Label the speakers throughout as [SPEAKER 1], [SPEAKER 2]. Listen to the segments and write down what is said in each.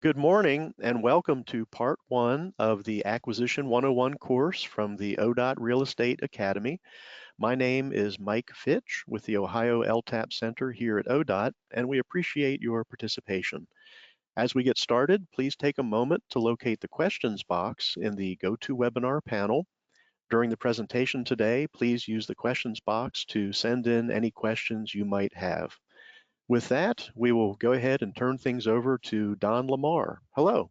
[SPEAKER 1] Good morning and welcome to part one of the Acquisition 101 course from the ODOT Real Estate Academy. My name is Mike Fitch with the Ohio LTAP Center here at ODOT, and we appreciate your participation. As we get started, please take a moment to locate the questions box in the GoToWebinar panel. During the presentation today, please use the questions box to send in any questions you might have. With that, we will go ahead and turn things over to Don Lamar. Hello.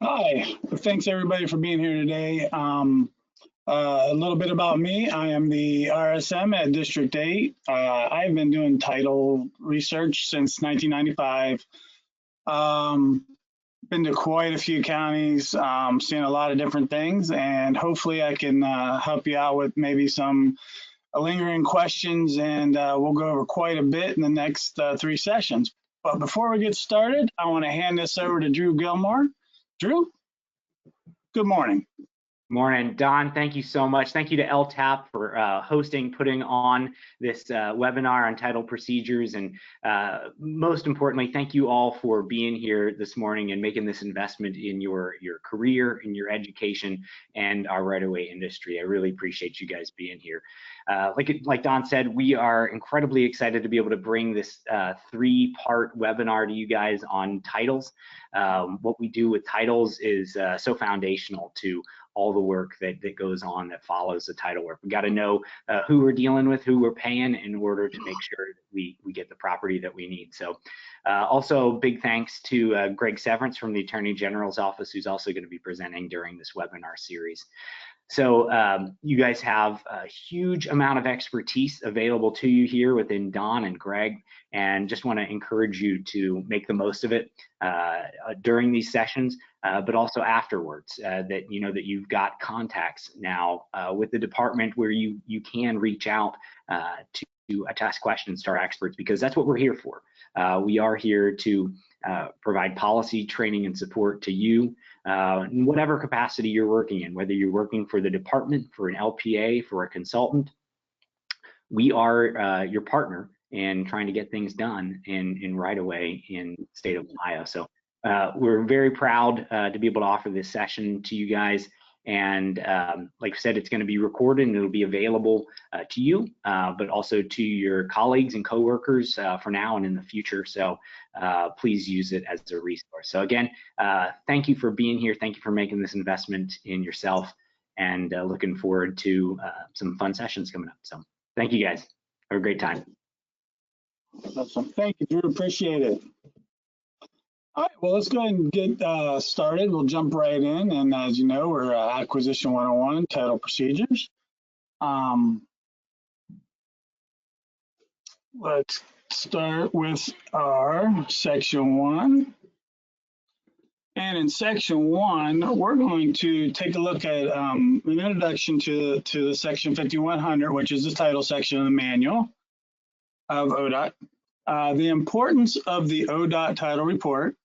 [SPEAKER 2] Hi, thanks everybody for being here today. A little bit about me. I am the RSM at District 8. I've been doing title research since 1995. Been to quite a few counties, seen a lot of different things, and hopefully I can help you out with maybe some lingering questions, and we'll go over quite a bit in the next 3 sessions. But before we get started, I want to hand this over to Drew Gillmore. Drew, good morning.
[SPEAKER 3] Morning, Don. Thank you so much. Thank you to LTAP for putting on this webinar on title procedures. And most importantly, thank you all for being here this morning and making this investment in your career, in your education, and our right-of-way industry. I really appreciate you guys being here. Like Don said, we are incredibly excited to be able to bring this 3-part webinar to you guys on titles. What we do with titles is so foundational to all the work that goes on that follows the title work. We got to know who we're dealing with, who we're paying in order to make sure that we get the property that we need. So also big thanks to Greg Severance from the Attorney General's office, who's also going to be presenting during this webinar series. So you guys have a huge amount of expertise available to you here within Don and Greg, and just want to encourage you to make the most of it during these sessions, but also afterwards, that you know that you've got contacts now with the department where you can reach out to ask questions to our experts, because that's what we're here for. We are here to provide policy, training, and support to you in whatever capacity you're working in, whether you're working for the department, for an LPA, for a consultant. We are your partner in trying to get things done in right-of-way in the state of Ohio. So we're very proud to be able to offer this session to you guys. And like I said, it's going to be recorded and it'll be available to you, but also to your colleagues and coworkers for now and in the future. So please use it as a resource. So again, thank you for being here. Thank you for making this investment in yourself, and looking forward to some fun sessions coming up. So thank you guys. Have a great time.
[SPEAKER 2] Awesome. Thank you, Drew. Appreciate it. All right, well, let's go ahead and get started. We'll jump right in. And as you know, we're Acquisition 101, title procedures. Let's start with our Section 1. And in Section 1, we're going to take a look at an introduction to the Section 5100, which is the title section of the manual of ODOT. The importance of the ODOT title report,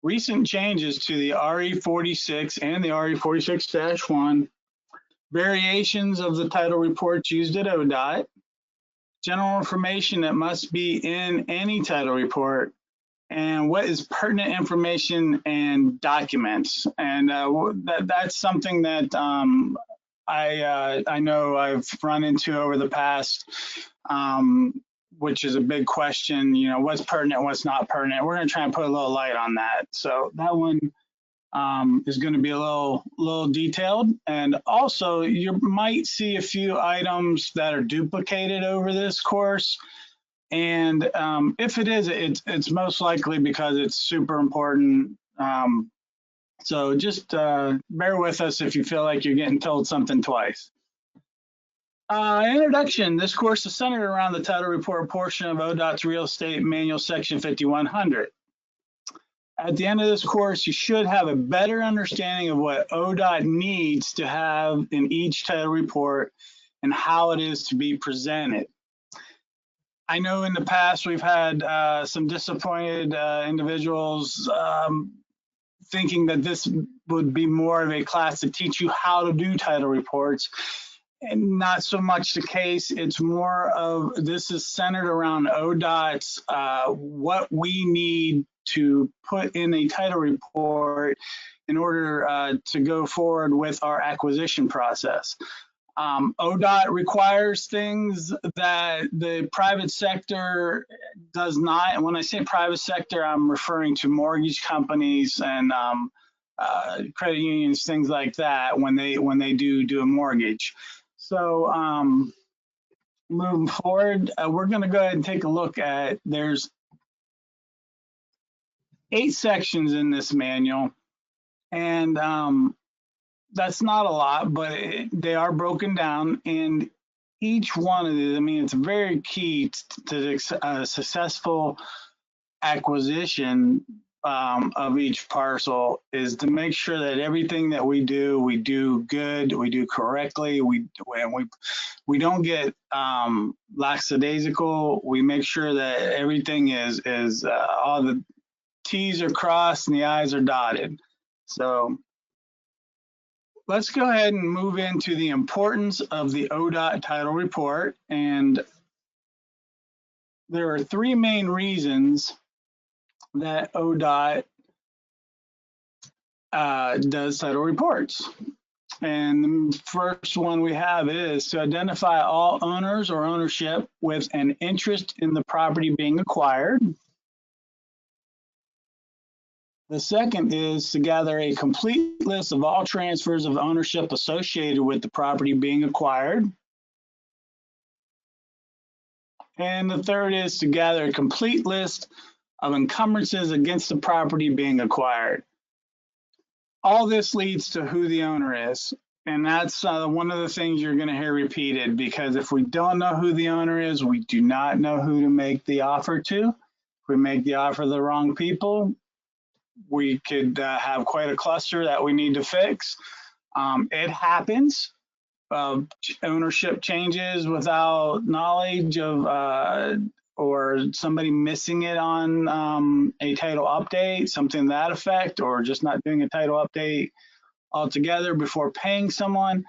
[SPEAKER 2] recent changes to the RE46 and the RE46-1, variations of the title reports used at ODOT, general information that must be in any title report, and what is pertinent information and documents. And that's something that I know I've run into over the past, which is a big question, you know, what's pertinent, what's not pertinent. We're going to try and put a little light on that. So that one is going to be a little detailed. And also you might see a few items that are duplicated over this course. And if it is, it's most likely because it's super important. So just bear with us if you feel like you're getting told something twice. Introduction. This course is centered around the title report portion of ODOT's Real Estate Manual Section 5100. At the end of this course, you should have a better understanding of what ODOT needs to have in each title report and how it is to be presented. I know in the past we've had some disappointed individuals thinking that this would be more of a class to teach you how to do title reports. And not so much the case. It's more of, this is centered around ODOT's what we need to put in a title report in order to go forward with our acquisition process. ODOT requires things that the private sector does not. And when I say private sector, I'm referring to mortgage companies and credit unions, things like that, when they do a mortgage. So moving forward, we're going to go ahead and take a look at, there's 8 sections in this manual, and that's not a lot, but they are broken down, and each one of these, I mean, it's very key to a successful acquisition of each parcel, is to make sure that everything that we do good, we do correctly, we don't get lackadaisical. We make sure that everything is all the T's are crossed and the I's are dotted. So let's go ahead and move into the importance of the ODOT title report. And there are 3 main reasons that ODOT does title reports. And the first one we have is to identify all owners or ownership with an interest in the property being acquired. The second is to gather a complete list of all transfers of ownership associated with the property being acquired. And the third is to gather a complete list of encumbrances against the property being acquired. All this leads to who the owner is. And that's one of the things you're going to hear repeated, because if we don't know who the owner is, we do not know who to make the offer to. If we make the offer to the wrong people, we could have quite a cluster that we need to fix. It happens. Ownership changes without knowledge of or somebody missing it on a title update, something to that effect, or just not doing a title update altogether before paying someone.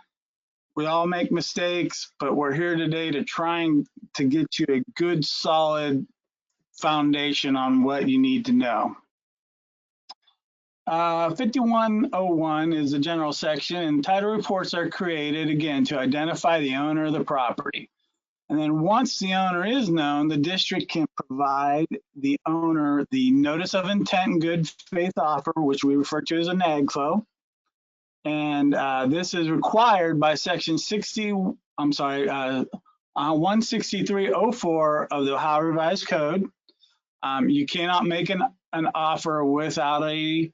[SPEAKER 2] We all make mistakes, but we're here today to try to get you a good, solid foundation on what you need to know. 5101 is the general section, and title reports are created, again, to identify the owner of the property. And then once the owner is known, the district can provide the owner the notice of intent and good faith offer, which we refer to as a NAGFO. And this is required by section 16304 of the Ohio Revised Code. You cannot make an offer without a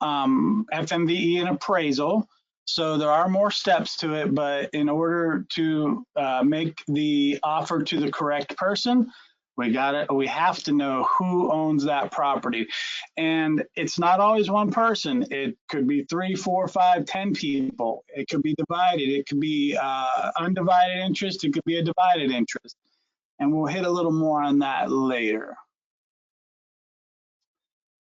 [SPEAKER 2] FMVE and appraisal. So there are more steps to it, but in order to make the offer to the correct person, we have to know who owns that property. And it's not always one person. It could be 3, 4, 5, 10 people. It could be divided. It could be undivided interest. It could be a divided interest. And we'll hit a little more on that later.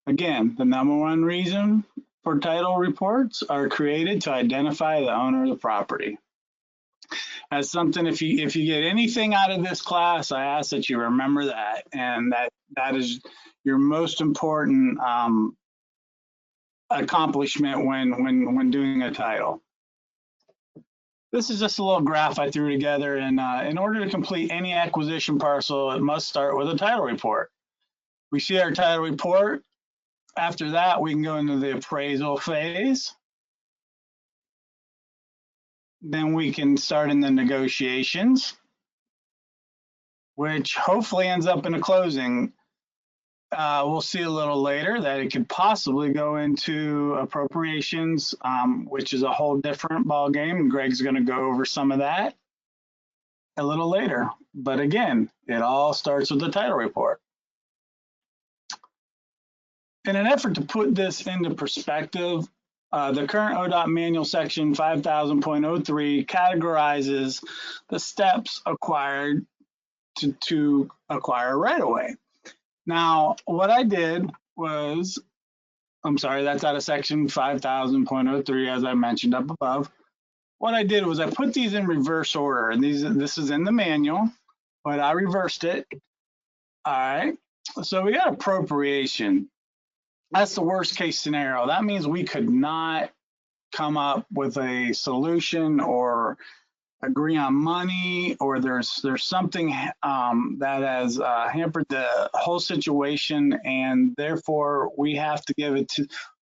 [SPEAKER 2] Again, the #1 reason for title reports are created to identify the owner of the property. That's something, if you get anything out of this class, I ask that you remember that, and that is your most important accomplishment when doing a title. This is just a little graph I threw together, and in order to complete any acquisition parcel, it must start with a title report. We see our title report. After that, we can go into the appraisal phase. Then we can start in the negotiations, which hopefully ends up in a closing. We'll see a little later that it could possibly go into appropriations, which is a whole different ballgame. Greg's going to go over some of that a little later. But again, it all starts with the title report. In an effort to put this into perspective, the current ODOT manual section 5000.03 categorizes the steps acquired to acquire right away. Now, what I did was, I'm sorry, that's out of section 5000.03, as I mentioned up above. What I did was I put these in reverse order, and this is in the manual, but I reversed it. All right, so we got appropriation. That's the worst case scenario. That means we could not come up with a solution or agree on money, or there's something that has hampered the whole situation, and therefore we have to give it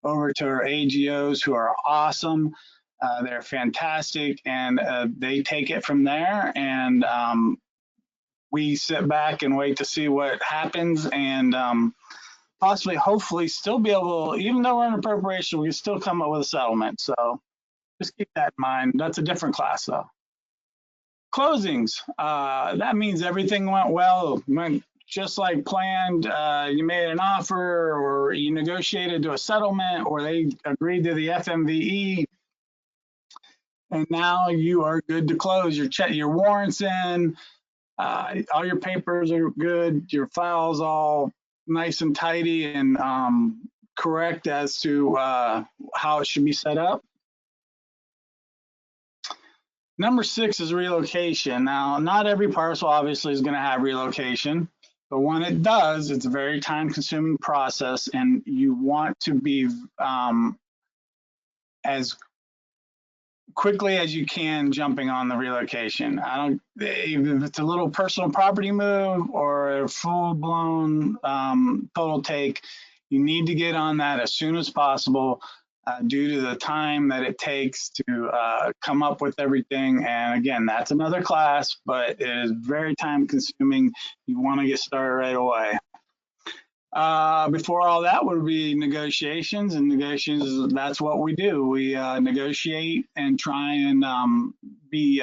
[SPEAKER 2] over to our AGOs, who are awesome. They're fantastic, and they take it from there, and we sit back and wait to see what happens, and possibly, hopefully, still be able, even though we're in appropriation, we can still come up with a settlement. So just keep that in mind. That's a different class, though. Closings. That means everything went well, went just like planned. You made an offer, or you negotiated to a settlement, or they agreed to the FMVE, and now you are good to close. Your warrants in, all your papers are good, your files all nice and tidy and correct as to how it should be set up. Number 6 is relocation. Now, not every parcel obviously is going to have relocation, but when it does, it's a very time-consuming process, and you want to be as quickly as you can jumping on the relocation. If it's a little personal property move or a full-blown total take, you need to get on that as soon as possible. Due to the time that it takes to come up with everything. And again, that's another class, but it is very time consuming. You want to get started right away. Before all that would be negotiations, and negotiations, that's what we do. We negotiate and try and be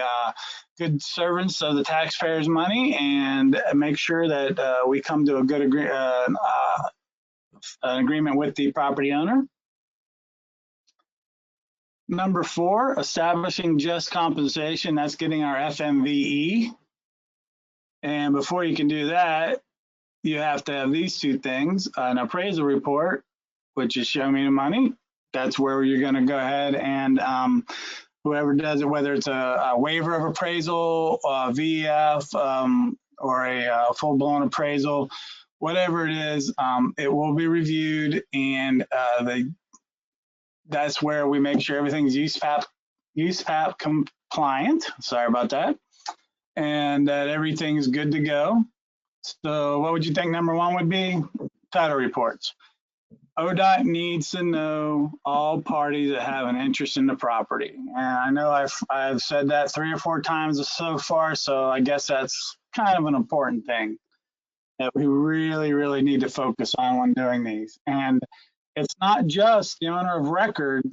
[SPEAKER 2] good servants of the taxpayers' money, and make sure that we come to a good agreement with the property owner. Number 4, establishing just compensation. That's getting our FMVE. And before you can do that, you have to have these 2 things: an appraisal report, which is show me the money. That's where you're going to go ahead and whoever does it, whether it's a waiver of appraisal, VEF, or a full-blown appraisal, whatever it is, it will be reviewed, and that's where we make sure everything's USPAP compliant. Sorry about that. And that everything's good to go. So what would you think number 1 would be? Title reports. ODOT needs to know all parties that have an interest in the property. And I know I've said that 3 or 4 times so far, so I guess that's kind of an important thing that we really, really need to focus on when doing these. And it's not just the owner of record,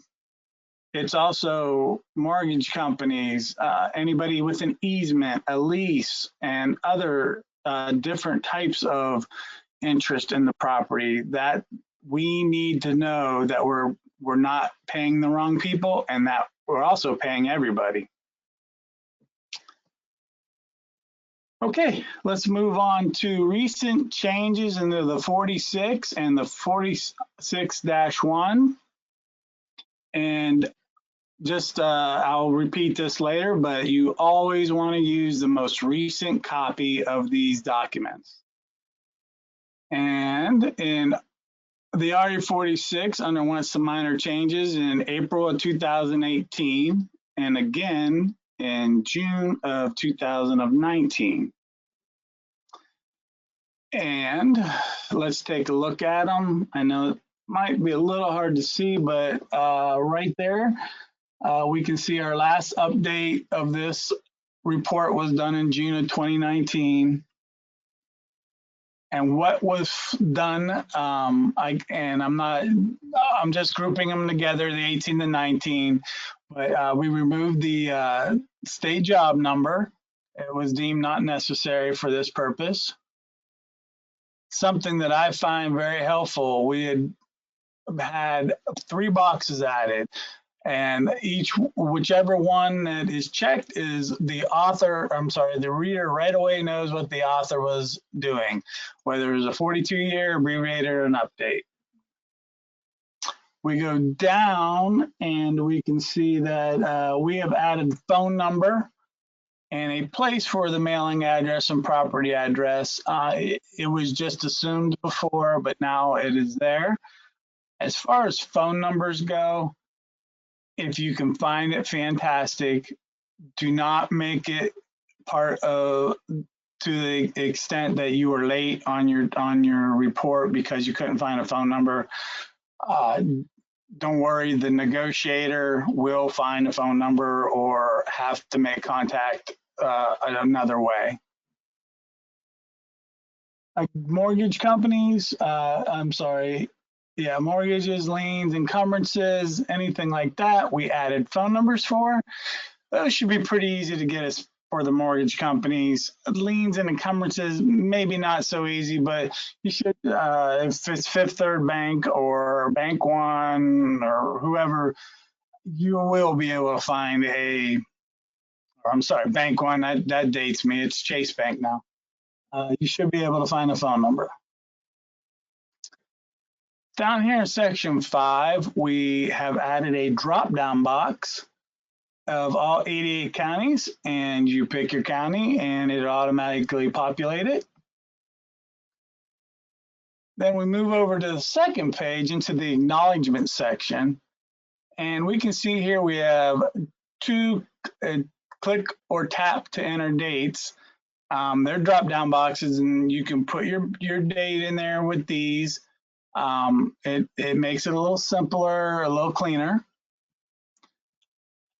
[SPEAKER 2] it's also mortgage companies, anybody with an easement, a lease, and other different types of interest in the property, that we need to know that we're not paying the wrong people, and that we're also paying everybody. Okay, let's move on to recent changes into the 46 and the 46-1. And just, I'll repeat this later, but you always want to use the most recent copy of these documents. And in the RE46 underwent some minor changes in April of 2018, and again in June of 2019. And let's take a look at them. I know it might be a little hard to see, but right there, we can see our last update of this report was done in June of 2019. And what was done, I'm just grouping them together, the 18 to 19, but we removed the state job number. It was deemed not necessary for this purpose. Something that I find very helpful, we had 3 boxes added, and whichever one that is checked is the reader right away knows what the author was doing, whether it was a 42-year abbreviated or an update. We go down and we can see that we have added phone number and a place for the mailing address and property address. It was just assumed before, but now it is there. As far as phone numbers go, if you can find it, fantastic. Do not make it part of, to the extent that you were late on your report because you couldn't find a phone number. Don't worry, the negotiator will find a phone number or have to make contact another way. Mortgage companies, mortgages, liens, encumbrances, anything like that, we added phone numbers for. Those should be pretty easy to get us for the mortgage companies. Liens and encumbrances, maybe not so easy, but you should, if it's Fifth Third Bank or Bank One or whoever, you will be able to find Bank One, that dates me, it's Chase Bank now. You should be able to find a phone number. Down here in section 5, we have added a drop-down box of all 88 counties, and you pick your county and it automatically populate it. Then we move over to the second page into the acknowledgement section, and we can see here we have 2 click or tap to enter dates. They're drop-down boxes, and you can put your date in there with these. It makes it a little simpler, a little cleaner.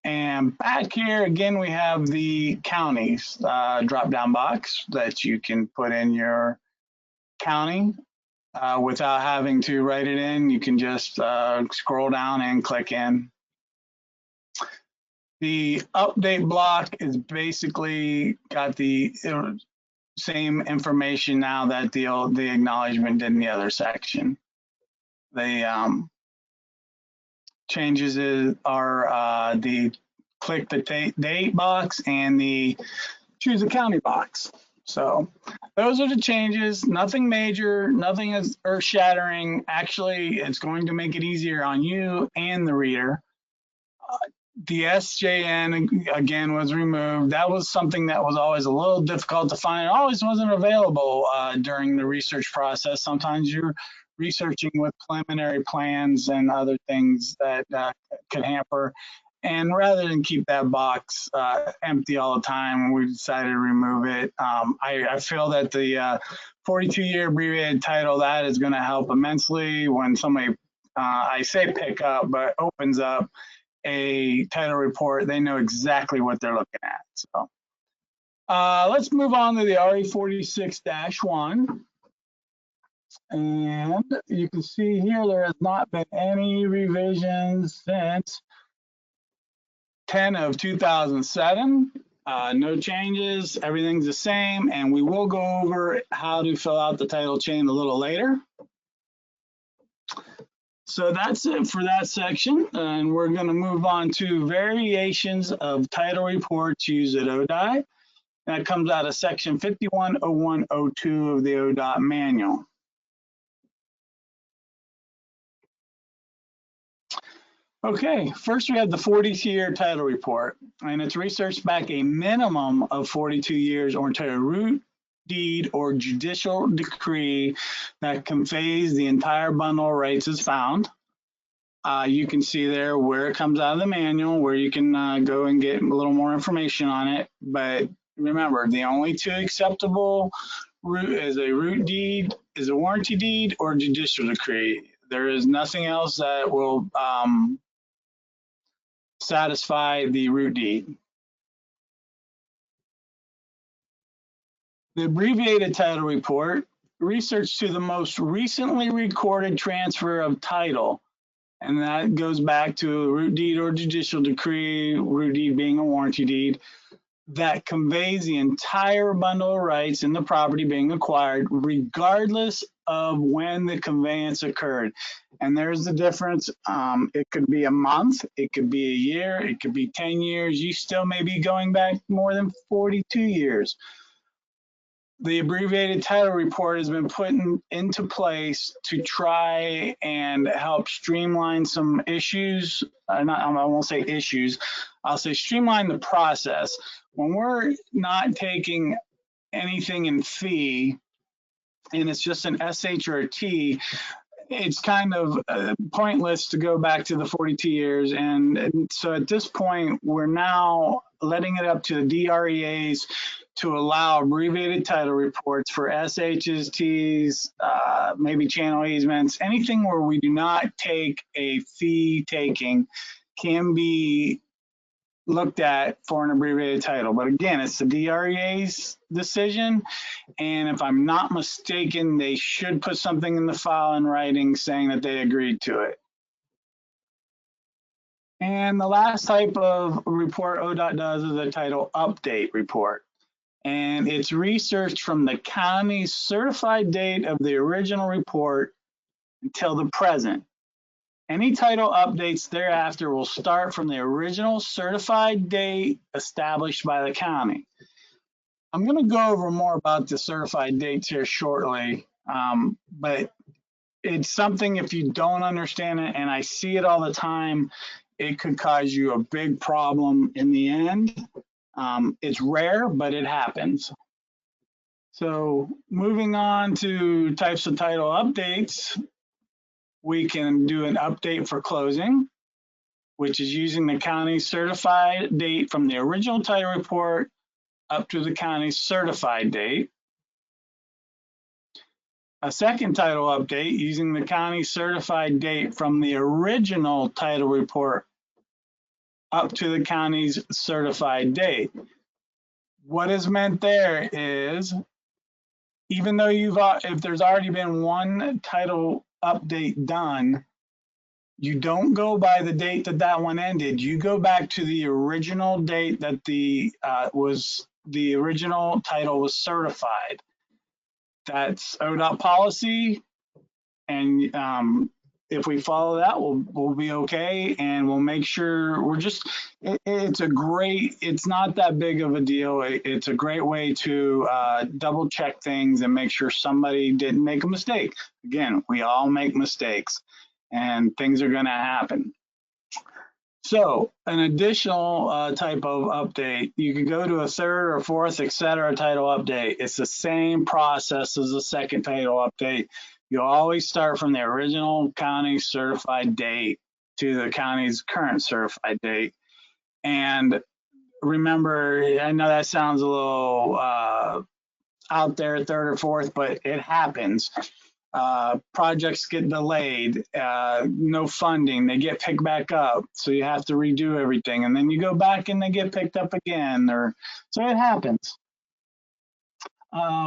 [SPEAKER 2] And back here, again, we have the counties drop-down box that you can put in your county without having to write it in. You can just scroll down and click in. The update block is basically got the same information now that the acknowledgement did in the other section. The changes are the click the date box and the choose a county box. So those are the changes, nothing major, nothing is earth shattering. Actually, it's going to make it easier on you and the reader. The SJN again was removed. That was something that was always a little difficult to find. It always wasn't available during the research process. Sometimes you're researching with preliminary plans and other things that could hamper. And rather than keep that box empty all the time, we decided to remove it. I feel that the 42-year abbreviated title, that is going to help immensely when somebody, I say pick up, but opens up a title report, they know exactly what they're looking at. So let's move on to the RE46-1. And you can see here there has not been any revisions since 10/2007. No changes, everything's the same, and we will go over how to fill out the title chain a little later. So that's it for that section, and we're going to move on to variations of title reports used at ODOT. That comes out of section 510102 of the ODOT manual. Okay, first we have the 42-year title report, and it's researched back a minimum of 42 years or until a root deed or judicial decree that conveys the entire bundle of rights is found. You can see there where it comes out of the manual, where you can go and get a little more information on it. But remember, the only 2 acceptable route is a root deed, is a warranty deed, or judicial decree. There is nothing else that will satisfy the root deed. The abbreviated title report, research to the most recently recorded transfer of title. And that goes back to a root deed or judicial decree, root deed being a warranty deed, that conveys the entire bundle of rights in the property being acquired, regardless of when the conveyance occurred. And there's the difference. It could be a month, it could be a year, it could be 10 years. You still may be going back more than 42 years. The abbreviated title report has been put into place to try and help streamline some issues. I won't say issues, I'll say streamline the process. When we're not taking anything in fee, and it's just an SH or a T, it's kind of pointless to go back to the 42 years. And so at this point, we're now letting it up to the DREAs to allow abbreviated title reports for SHs, Ts, maybe channel easements, anything where we do not take a fee taking can be looked at for an abbreviated title. But again, it's the DREA's decision. And if I'm not mistaken, they should put something in the file in writing saying that they agreed to it. And the last type of report ODOT does is a title update report. And it's researched from the county's certified date of the original report until the present. Any title updates thereafter will start from the original certified date established by the county. I'm going to go over more about the certified dates here shortly, but it's something, if you don't understand it, and I see it all the time, it could cause you a big problem in the end. It's rare, but it happens. So moving on to types of title updates, we can do an update for closing, which is using the county's certified date from the original title report up to the county's certified date. A second title update using the county's certified date from the original title report up to the county's certified date. What is meant there is, even though if there's already been one title update done, you don't go by the date that that one ended. You go back to the original date that the original title was certified. That's ODOT policy, and if we follow that, we'll be okay, and we'll make sure we're just. It's not that big of a deal. It's a great way to double check things and make sure somebody didn't make a mistake. Again, we all make mistakes, and things are going to happen. So an additional type of update, you could go to a third or fourth, etc. title update. It's the same process as the second title update. You always start from the original county certified date to the county's current certified date. And remember, I know that sounds a little out there, third or fourth, but it happens. Projects get delayed, no funding, they get picked back up, so you have to redo everything, and then you go back and they get picked up again, so it happens.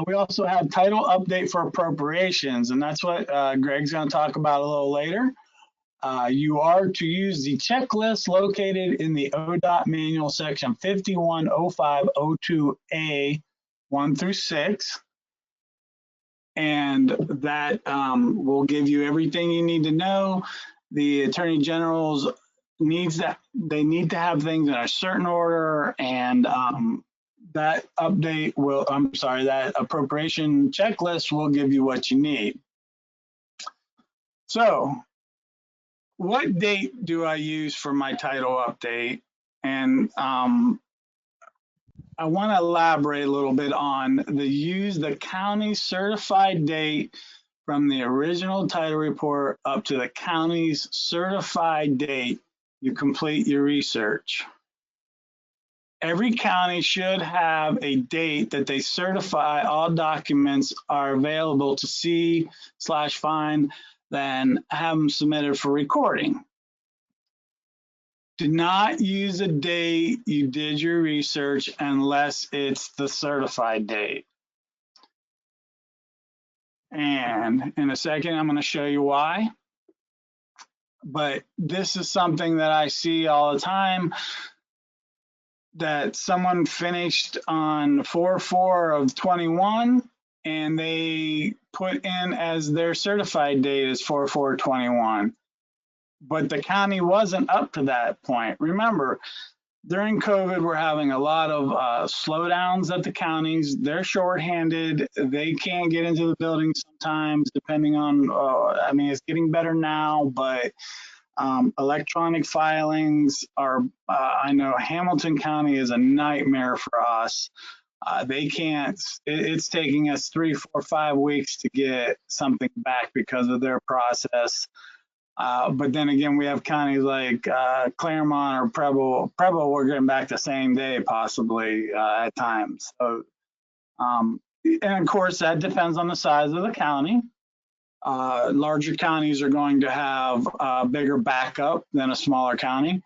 [SPEAKER 2] We also have title update for appropriations, and that's what Greg's going to talk about a little later. You are to use the checklist located in the ODOT manual section 510502A 1 through 6. And that will give you everything you need to know. The Attorney General's they need to have things in a certain order, and that appropriation checklist will give you what you need. So what date do I use for my title update? And I want to elaborate a little bit on use the county certified date from the original title report up to the county's certified date you complete your research. Every county should have a date that they certify all documents are available to see/find, then have them submitted for recording. Do not use a date you did your research unless it's the certified date. And in a second, I'm going to show you why. But this is something that I see all the time, that someone finished on 4/4 of 21 and they put in as their certified date is 4/4/21. But the county wasn't up to that point. Remember, during COVID, we're having a lot of slowdowns at the counties. They're shorthanded. They can't get into the building sometimes, depending on, I mean, it's getting better now, but electronic filings are, I know Hamilton County is a nightmare for us. They can't, it's taking us 3, 4, 5 weeks to get something back because of their process. But then again, we have counties like Claremont or Preble. Preble, we're getting back the same day, possibly at times. So, and of course, that depends on the size of the county. Larger counties are going to have a bigger backup than a smaller county.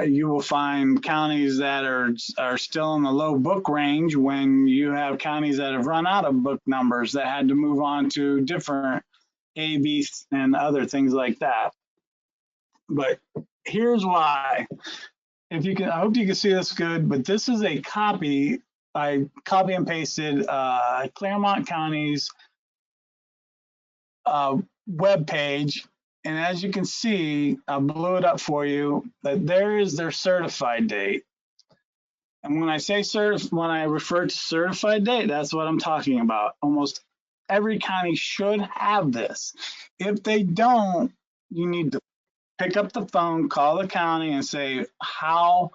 [SPEAKER 2] You will find counties that are still in the low book range when you have counties that have run out of book numbers that had to move on to different A, B, and other things like that. But here's why. If you can, I hope you can see this good, but this is a copy. I copy and pasted Claremont County's web page, and as you can see, I blew it up for you. That there is their certified date. And when I say when I refer to certified date, that's what I'm talking about. Almost every county should have this. If they don't, you need to pick up the phone, call the county, and say how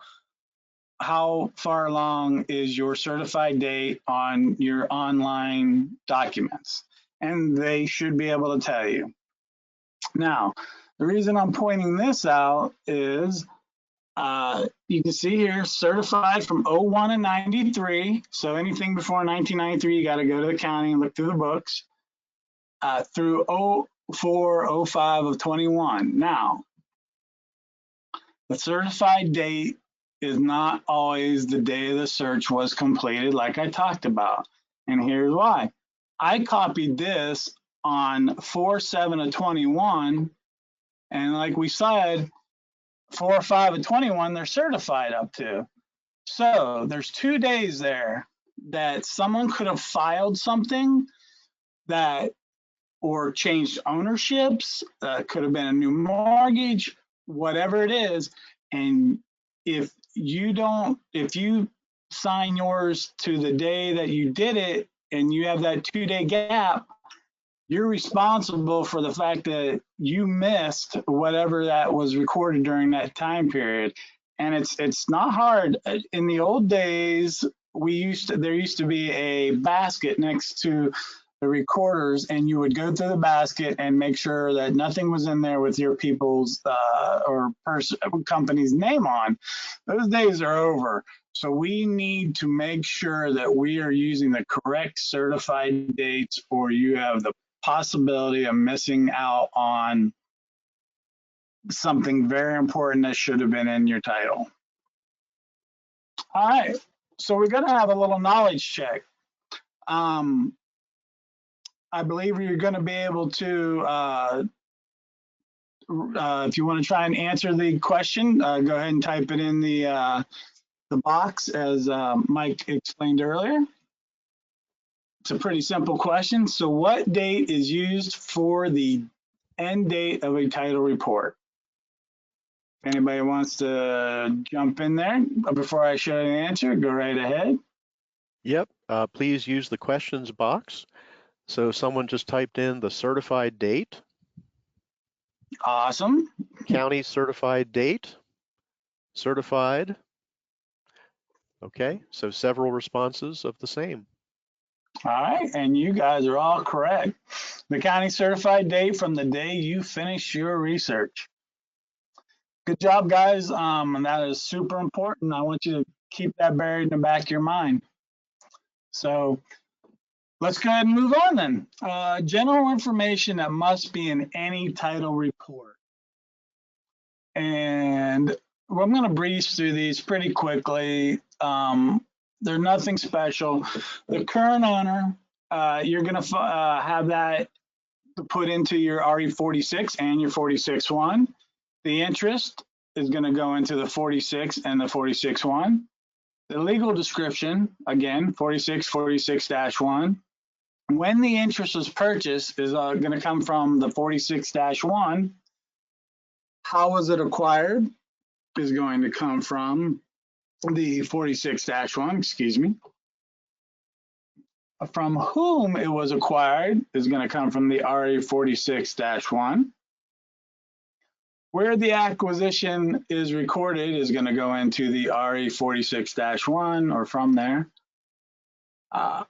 [SPEAKER 2] far along is your certified date on your online documents, and they should be able to tell you. Now, the reason I'm pointing this out is you can see here certified from 01 and 93. So anything before 1993, you got to go to the county and look through the books through 04, 05 of 21. Now, the certified date is not always the day the search was completed, like I talked about. And here's why. I copied this on 4/7 of 21, and like we said, 4 or 5 of 21, they're certified up to. So there's 2 days there that someone could have filed something that, or changed ownerships, could have been a new mortgage, whatever it is. And if you sign yours to the day that you did it and you have that 2-day gap, you're responsible for the fact that you missed whatever that was recorded during that time period. And it's not hard. In the old days, there used to be a basket next to the recorders, and you would go through the basket and make sure that nothing was in there with your people's or company's name on. Those days are over. So we need to make sure that we are using the correct certified dates, or you have the possibility of missing out on something very important that should have been in your title. All right, so we're going to have a little knowledge check. I believe you're going to be able to, if you want to try and answer the question, go ahead and type it in the box as Mike explained earlier. It's a pretty simple question. So what date is used for the end date of a title report? If anybody wants to jump in there before I show the answer, go right ahead.
[SPEAKER 1] Yep, please use the questions box. So someone just typed in the certified date.
[SPEAKER 2] Awesome.
[SPEAKER 1] County certified date. Certified. Okay, so several responses of the same.
[SPEAKER 2] All right, and you guys are all correct. The county certified date from the day you finish your research. Good job, guys. And that is super important. I want you to keep that buried in the back of your mind. So let's go ahead and move on then. General information that must be in any title report. And I'm going to breeze through these pretty quickly. They're nothing special. The current owner, you're going to have that put into your RE46 and your 46-1. The interest is going to go into the 46 and the 46-1. The legal description, again, 46, 46-1. When the interest was purchased is going to come from the 46-1. How was it acquired is going to come from the 46-1, excuse me. From whom it was acquired is going to come from the RE46-1. Where the acquisition is recorded is going to go into the RE46-1 or from there.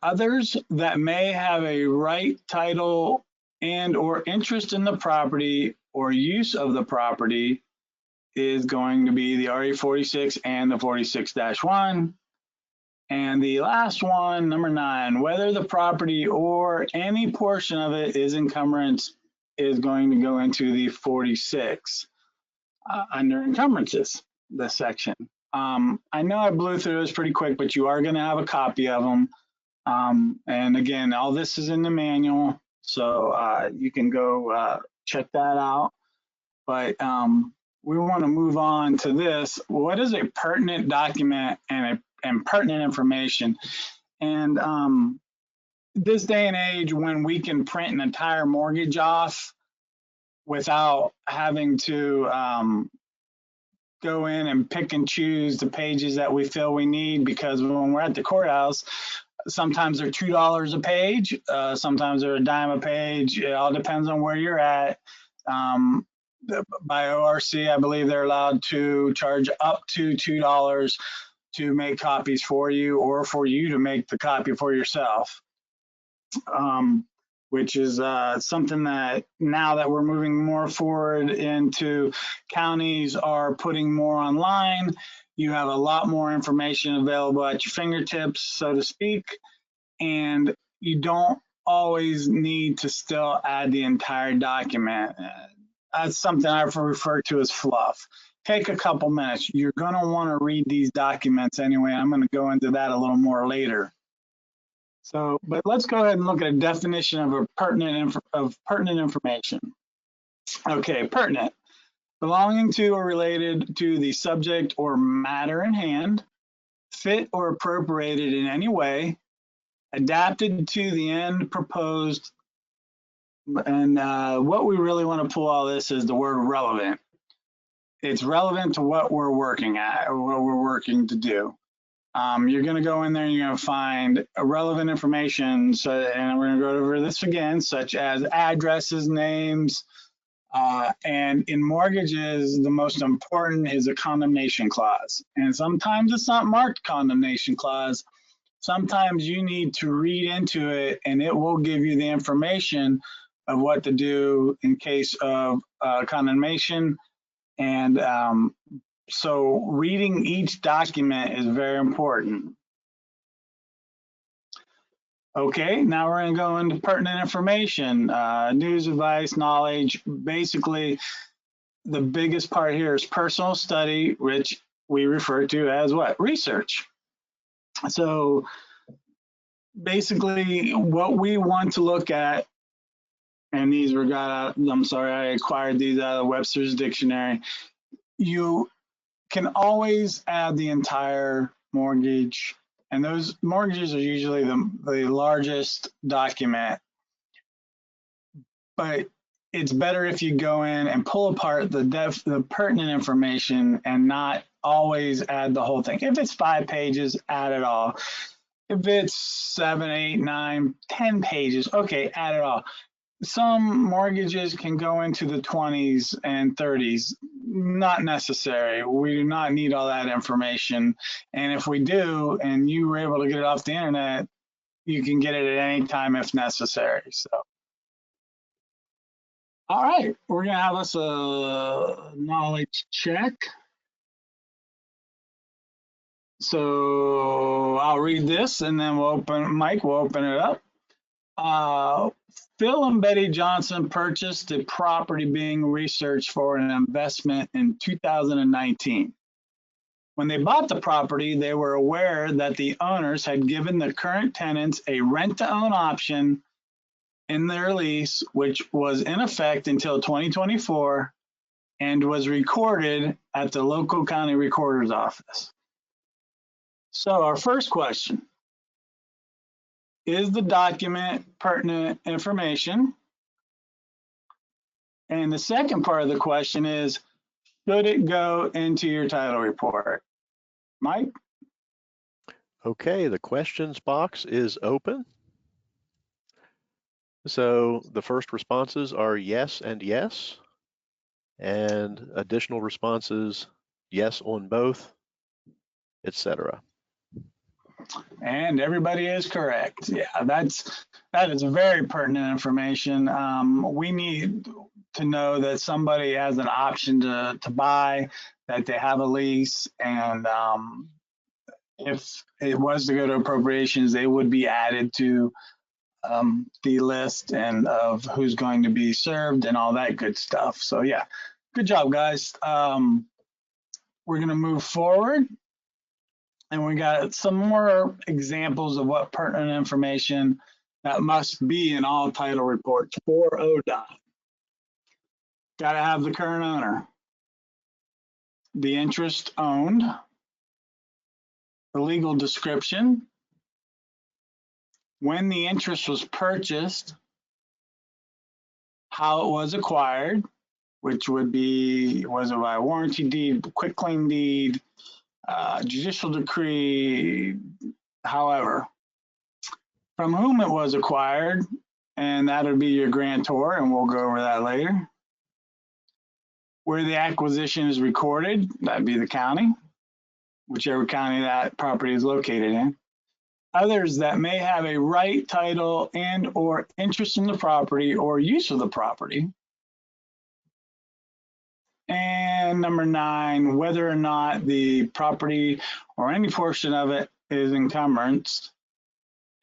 [SPEAKER 2] Others that may have a right, title, and or interest in the property or use of the property is going to be the RE46 and the 46-1. And the last one, number 9, whether the property or any portion of it is encumbrance, is going to go into the 46 under encumbrances, this section. I know I blew through this pretty quick, but you are going to have a copy of them. And again, all this is in the manual, so you can go check that out. But we want to move on to this. What is a pertinent document and pertinent information? And this day and age, when we can print an entire mortgage off without having to go in and pick and choose the pages that we feel we need, because when we're at the courthouse, sometimes they're $2 a page, sometimes they're a dime a page. It all depends on where you're at. By ORC, I believe they're allowed to charge up to $2 to make copies for you, or for you to make the copy for yourself, which is something that now that we're moving more forward into, counties are putting more online. You have a lot more information available at your fingertips, so to speak, and you don't always need to still add the entire document. That's something I refer to as fluff. Take a couple minutes. You're going to want to read these documents anyway. I'm going to go into that a little more later. So, but let's go ahead and look at a definition of a pertinent information. Okay, pertinent. Belonging to or related to the subject or matter in hand, fit or appropriated in any way, adapted to the end proposed. And what we really want to pull all this is the word relevant. It's relevant to what we're working at, or what we're working to do. You're going to go in there and you're going to find relevant information. So, and we're going to go over this again, such as addresses, names, and in mortgages, the most important is a condemnation clause. And sometimes it's not marked condemnation clause. Sometimes you need to read into it and it will give you the information of what to do in case of condemnation. And so reading each document is very important. Okay, now we're going to go into pertinent information, news, advice, knowledge. Basically, the biggest part here is personal study, which we refer to as what? Research. So basically, what we want to look at, and these were got out, I'm sorry, I acquired these out of Webster's Dictionary. You can always add the entire mortgage, and those mortgages are usually the largest document, but it's better if you go in and pull apart the pertinent information and not always add the whole thing. If it's 5 pages, add it all. If it's 7, 8, 9, 10 pages, okay, add it all. Some mortgages can go into the 20s and 30s. Not necessary. We do not need all that information. And if we do, and you were able to get it off the internet, you can get it at any time if necessary. So, all right, we're gonna have us a knowledge check. So I'll read this and then Mike will open it up. Phil and Betty Johnson purchased the property being researched for an investment in 2019. When they bought the property, they were aware that the owners had given the current tenants a rent-to-own option in their lease, which was in effect until 2024 and was recorded at the local county recorder's office. So our first question, is the document pertinent information? And the second part of the question is, should it go into your title report? Mike?
[SPEAKER 1] Okay, the questions box is open. So the first responses are yes and yes, and additional responses, yes on both, etc.
[SPEAKER 2] And everybody is correct. Yeah, that is very pertinent information. We need to know that somebody has an option to buy, that they have a lease, and if it was to go to appropriations, they would be added to the list and of who's going to be served and all that good stuff. So yeah, good job, guys. We're going to move forward. And we got some more examples of what pertinent information that must be in all title reports for ODOT. Got to have the current owner, the interest owned, the legal description, when the interest was purchased, how it was acquired, which would be, was it by warranty deed, quitclaim deed, judicial decree, however, from whom it was acquired, and that would be your grantor, and we'll go over that later. Where the acquisition is recorded, that'd be the county, whichever county that property is located in. Others that may have a right, title, and or interest in the property or use of the property. And number 9, whether or not the property or any portion of it is encumbered.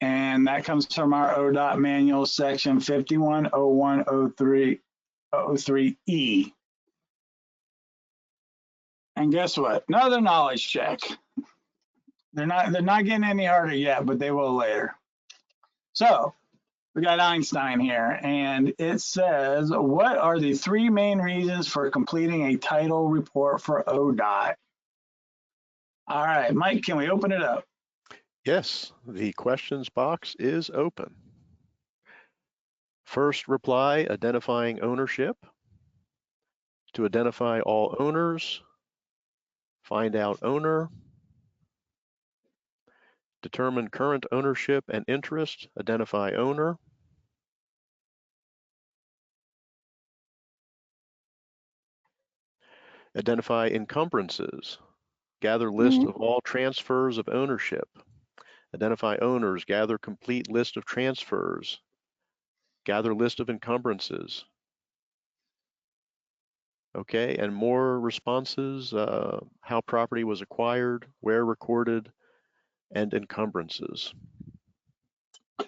[SPEAKER 2] And that comes from our ODOT manual, section 510103E. And guess what? Another knowledge check. They're not getting any harder yet, but they will later. So we got Einstein here, and it says, what are the 3 main reasons for completing a title report for ODOT? All right, Mike, can we open it up?
[SPEAKER 1] Yes, the questions box is open. First reply, identifying ownership. To identify all owners, find out owner. Determine current ownership and interest, identify owner. Identify encumbrances, gather list of all transfers of ownership. Identify owners, gather complete list of transfers. Gather list of encumbrances. Okay, and more responses, how property was acquired, where recorded, and encumbrances.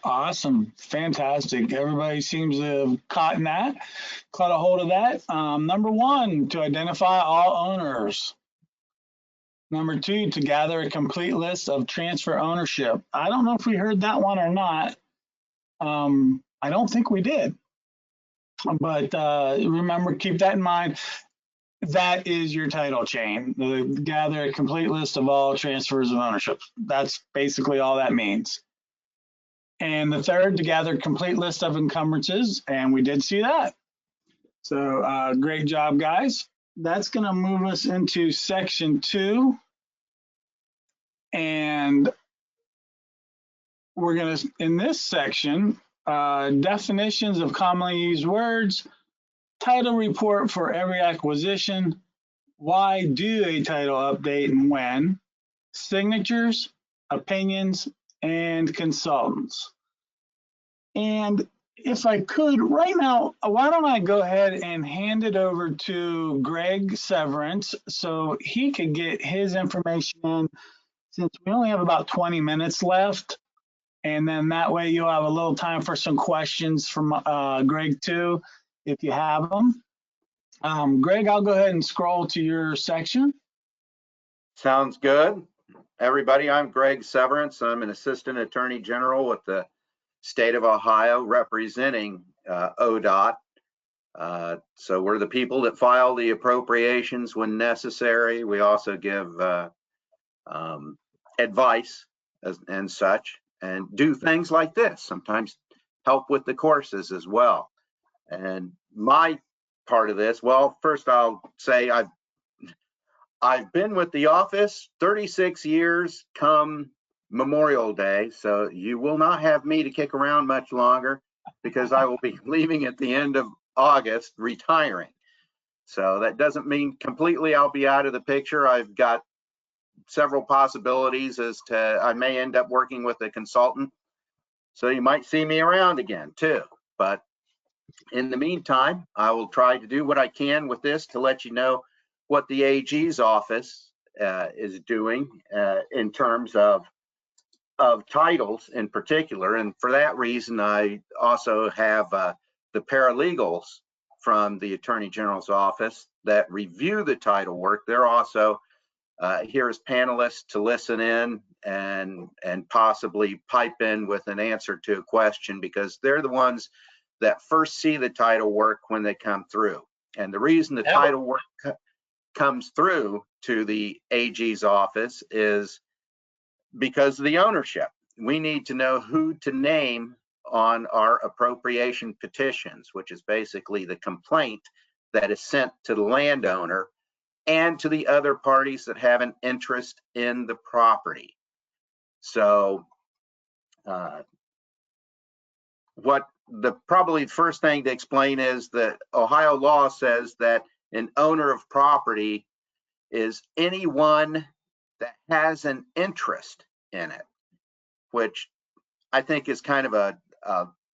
[SPEAKER 2] Awesome, fantastic. Everybody seems to have caught a hold of that. Number 1, to identify all owners. Number 2, to gather a complete list of transfer ownership. I don't know if we heard that one or not. I don't think we did. But remember, keep that in mind. That is your title chain. Gather a complete list of all transfers of ownership. That's basically all that means. And the 3rd, to gather a complete list of encumbrances. And we did see that. So great job, guys. That's going to move us into section 2. And we're going to, in this section, definitions of commonly used words, title report for every acquisition, why do a title update and when, signatures, opinions, and consultants. And if I could, right now, why don't I go ahead and hand it over to Greg Severance so he could get his information in, since we only have about 20 minutes left. And then that way you'll have a little time for some questions from Greg too, if you have them. Greg, I'll go ahead and scroll to your section.
[SPEAKER 4] Sounds good. Everybody, I'm Greg Severance. I'm an Assistant Attorney General with the state of Ohio representing ODOT. So we're the people that file the appropriations when necessary. We also give advice and such, and do things like this, sometimes help with the courses as well. And my part of this, well, first I'll say I've been with the office 36 years come Memorial Day, so you will not have me to kick around much longer, because I will be leaving at the end of August, retiring. So that doesn't mean completely I'll be out of the picture. I've got several possibilities as to I may end up working with a consultant. So you might see me around again too. But in the meantime, I will try to do what I can with this to let you know what the AG's office is doing in terms of titles in particular. And for that reason, I also have the paralegals from the Attorney General's office that review the title work. They're also here as panelists to listen in and possibly pipe in with an answer to a question, because they're the ones that first see the title work when they come through. And the reason the title work comes through to the AG's office is because of the ownership. We need to know who to name on our appropriation petitions, which is basically the complaint that is sent to the landowner and to the other parties that have an interest in the property. So probably the first thing to explain is that Ohio law says that an owner of property is anyone that has an interest in it, which I think is kind of a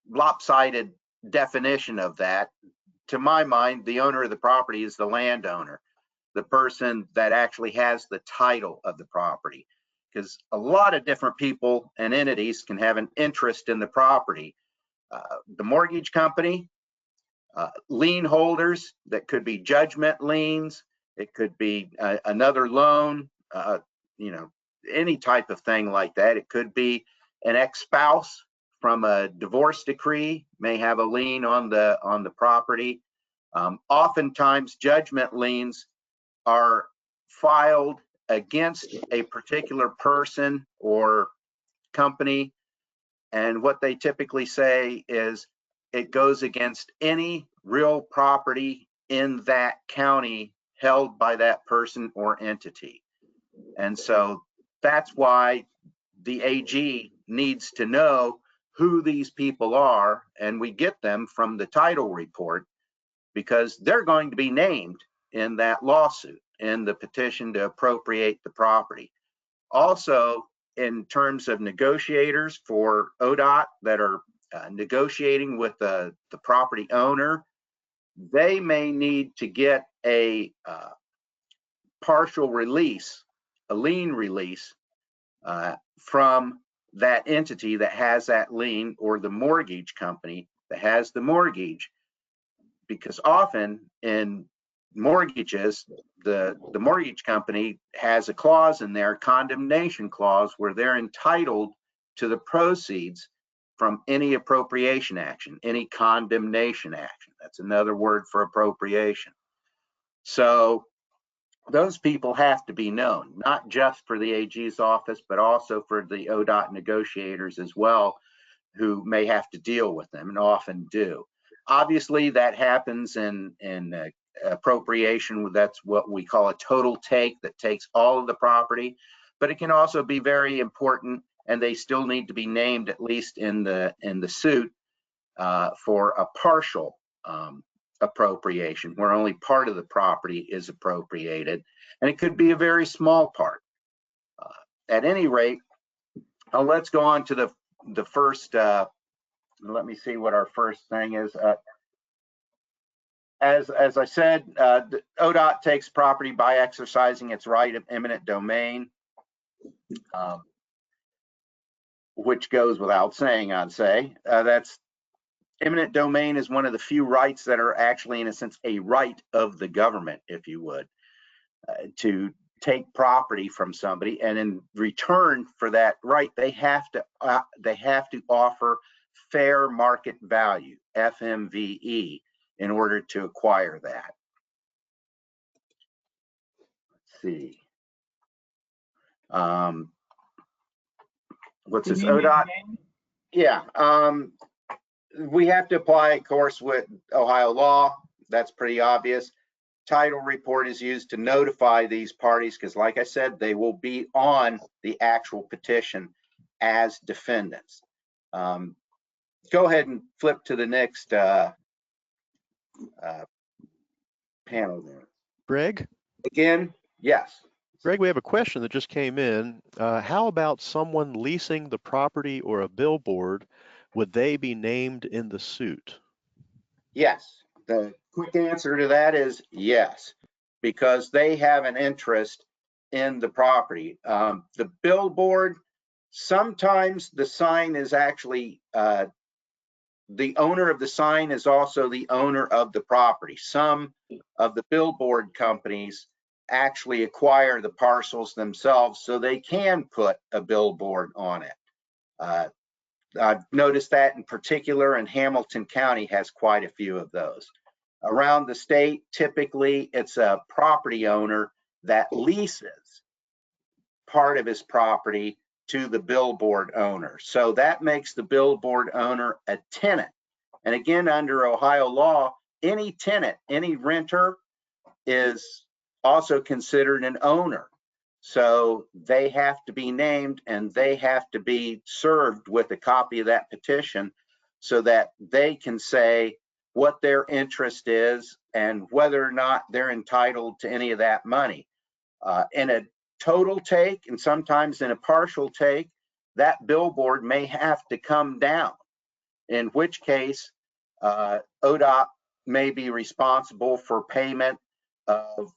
[SPEAKER 4] lopsided definition of that. To my mind, the owner of the property is the landowner, the person that actually has the title of the property, because a lot of different people and entities can have an interest in the property. The mortgage company, lien holders, that could be judgment liens, it could be another loan, any type of thing like that. It could be an ex-spouse from a divorce decree may have a lien on the property. Oftentimes judgment liens are filed against a particular person or company, and what they typically say is it goes against any real property in that county held by that person or entity. And so that's why the AG needs to know who these people are, and we get them from the title report because they're going to be named in that lawsuit, in the petition to appropriate the property. Also, in terms of negotiators for ODOT that are negotiating with the property owner, they may need to get a partial release, a lien release from that entity that has that lien, or the mortgage company that has the mortgage, because often in mortgages, the mortgage company has a clause in there, condemnation clause, where they're entitled to the proceeds from any appropriation action, any condemnation action. That's another word for appropriation. So those people have to be known, not just for the AG's office, but also for the ODOT negotiators as well, who may have to deal with them and often do. Obviously, that happens in appropriation. That's what we call a total take, that takes all of the property, but it can also be very important, and they still need to be named, at least in the suit, for a partial appropriation, where only part of the property is appropriated, and it could be a very small part. At any rate, let's go on to the first. Let me see what our first thing is. As I said, ODOT takes property by exercising its right of eminent domain, which goes without saying, I'd say. That's eminent domain is one of the few rights that are actually, in a sense, a right of the government, if you would, to take property from somebody, and in return for that right, they have to offer fair market value, FMVE, in order to acquire that. Let's see. What's this, ODOT? Yeah. We have to apply, of course, with Ohio law. That's pretty obvious. Title report is used to notify these parties because, like I said, they will be on the actual petition as defendants. Go ahead and flip to the next panel there.
[SPEAKER 1] Greg?
[SPEAKER 4] Again, yes.
[SPEAKER 1] Greg, we have a question that just came in. How about someone leasing the property or a billboard? Would they be named in the suit?
[SPEAKER 4] Yes, the quick answer to that is yes, because they have an interest in the property. The billboard, sometimes the sign is actually, the owner of the sign is also the owner of the property. Some of the billboard companies actually acquire the parcels themselves so they can put a billboard on it. I've noticed that in particular, and Hamilton County has quite a few of those. Around the state, typically it's a property owner that leases part of his property to the billboard owner. So that makes the billboard owner a tenant. And again, under Ohio law, any tenant, any renter is also considered an owner. So they have to be named and they have to be served with a copy of that petition so that they can say what their interest is and whether or not they're entitled to any of that money. In a total take and sometimes in a partial take, that billboard may have to come down, in which case ODOT may be responsible for payment of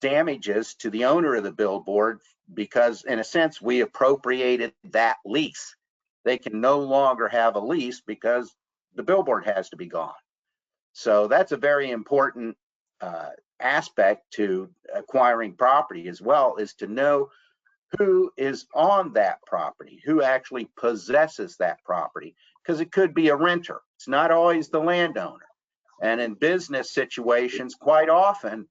[SPEAKER 4] damages to the owner of the billboard because, in a sense, we appropriated that lease. They can no longer have a lease because the billboard has to be gone. So that's a very important aspect to acquiring property as well, is to know who is on that property, who actually possesses that property, because it could be a renter. It's not always the landowner. And in business situations, quite often,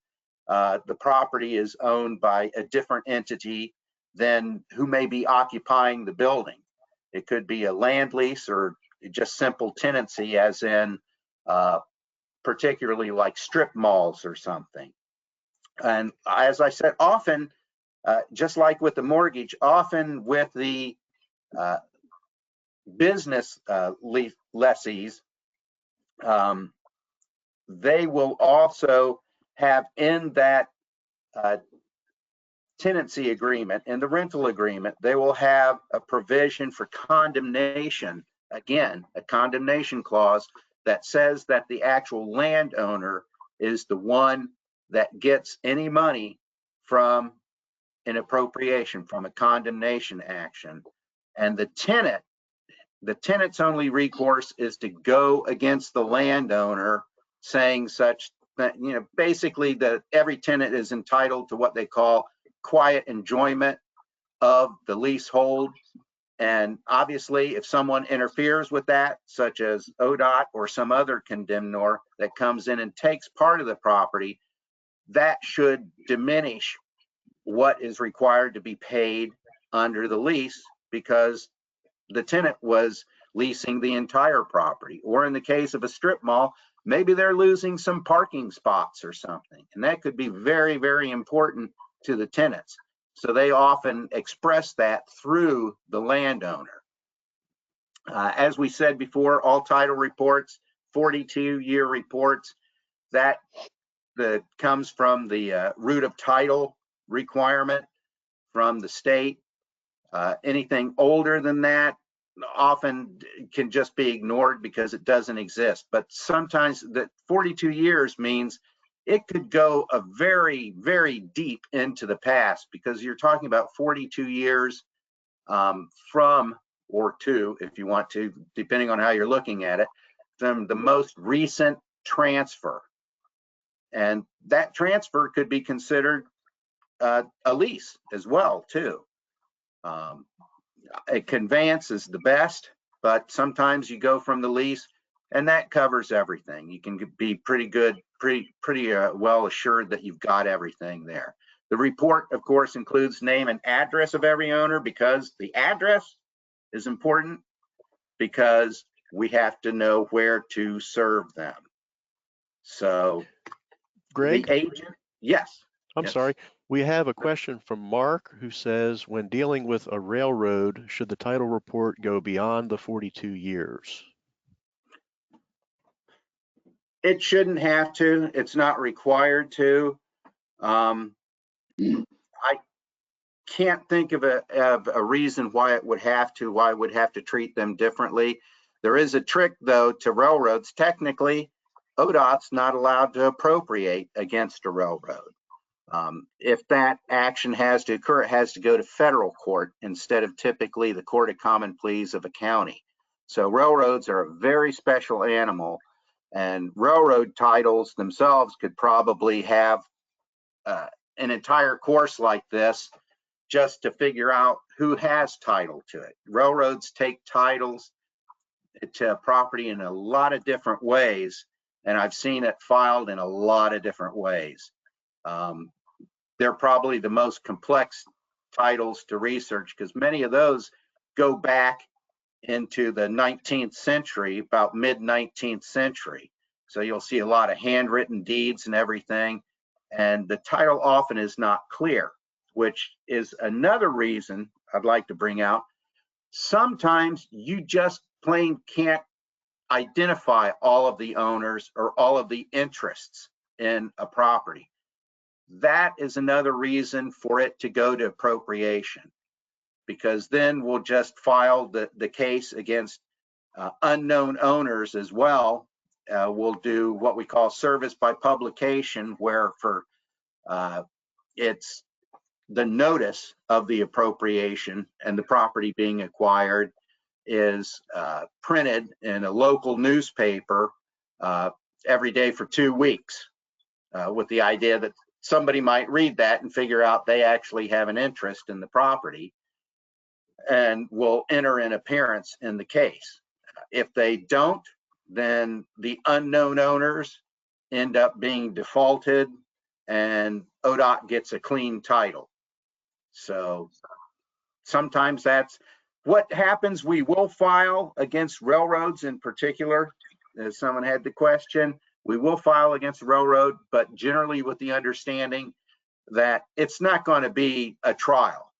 [SPEAKER 4] the property is owned by a different entity than who may be occupying the building. It could be a land lease or just simple tenancy, as in particularly like strip malls or something. And as I said, often, just like with the mortgage, often with the business lessees, they will also have in that tenancy agreement, in the rental agreement, they will have a provision for condemnation. Again, a condemnation clause that says that the actual landowner is the one that gets any money from an appropriation, from a condemnation action. And the tenant's only recourse is to go against the landowner, saying such that, basically that every tenant is entitled to what they call quiet enjoyment of the leasehold. And obviously, if someone interferes with that, such as ODOT or some other condemnor that comes in and takes part of the property, that should diminish what is required to be paid under the lease, because the tenant was leasing the entire property. Or in the case of a strip mall, maybe they're losing some parking spots or something. And that could be very, very important to the tenants. So they often express that through the landowner. As we said before, all title reports, 42-year reports, that comes from the root of title requirement from the state. Anything older than that often can just be ignored because it doesn't exist. But sometimes the 42 years means it could go a very, very deep into the past, because you're talking about 42 years from, or to, if you want to, depending on how you're looking at it, from the most recent transfer. And that transfer could be considered a lease as well, too. A conveyance is the best, but sometimes you go from the lease, and that covers everything. You can be pretty good, pretty well assured that you've got everything there. The report, of course, includes name and address of every owner, because the address is important, because we have to know where to serve them. So,
[SPEAKER 1] Greg?
[SPEAKER 4] the agent, yes.
[SPEAKER 1] I'm sorry. We have a question from Mark, who says, when dealing with a railroad, should the title report go beyond the 42 years?
[SPEAKER 4] It shouldn't have to. It's not required to. can't think of a reason why it would have to, why I would have to treat them differently. There is a trick though to railroads. Technically, ODOT's not allowed to appropriate against a railroad. If that action has to occur, it has to go to federal court instead of typically the court of common pleas of a county. So railroads are a very special animal, and railroad titles themselves could probably have an entire course like this just to figure out who has title to it. Railroads take titles to property in a lot of different ways, and I've seen it filed in a lot of different ways. They're probably the most complex titles to research because many of those go back into the 19th century, about mid-19th century. So you'll see a lot of handwritten deeds and everything, and the title often is not clear, which is another reason I'd like to bring out. Sometimes you just plain can't identify all of the owners or all of the interests in a property. That is another reason for it to go to appropriation, because then we'll just file the case against unknown owners as well. We'll do what we call service by publication, where for it's the notice of the appropriation and the property being acquired is printed in a local newspaper every day for 2 weeks, with the idea that somebody might read that and figure out they actually have an interest in the property and will enter an appearance in the case. If they don't, then the unknown owners end up being defaulted and ODOT gets a clean title. So sometimes that's what happens. We will file against railroads in particular. As someone had the question, we will file against the railroad, but generally with the understanding that it's not going to be a trial.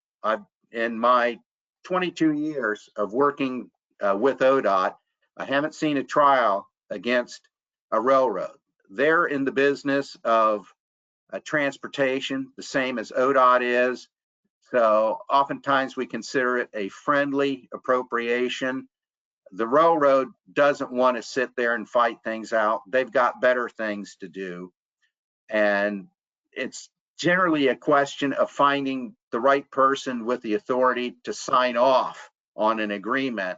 [SPEAKER 4] In my 22 years of working with ODOT, I haven't seen a trial against a railroad. They're in the business of transportation, the same as ODOT is. So oftentimes we consider it a friendly appropriation. The railroad doesn't want to sit there and fight things out. They've got better things to do. And it's generally a question of finding the right person with the authority to sign off on an agreement